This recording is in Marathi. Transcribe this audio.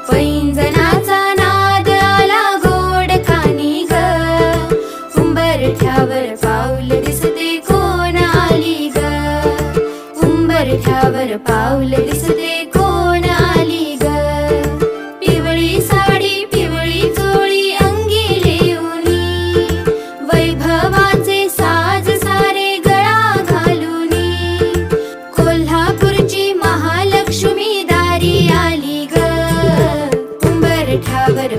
पैंजणाचा नाद आला गोड कानी ग, उंबरठ्यावर पाऊल दिसते कोण आली ग, उंबरठ्यावर पाऊल दिसते कोण आली ग. पिवळी साडी पिवळी चोळी अंगी लेऊनी, वैभवाचे साज सारे गळा घालूनी, कोल्हापूरची महालक्ष्मी दारी आली ग, उंबरठ्यावर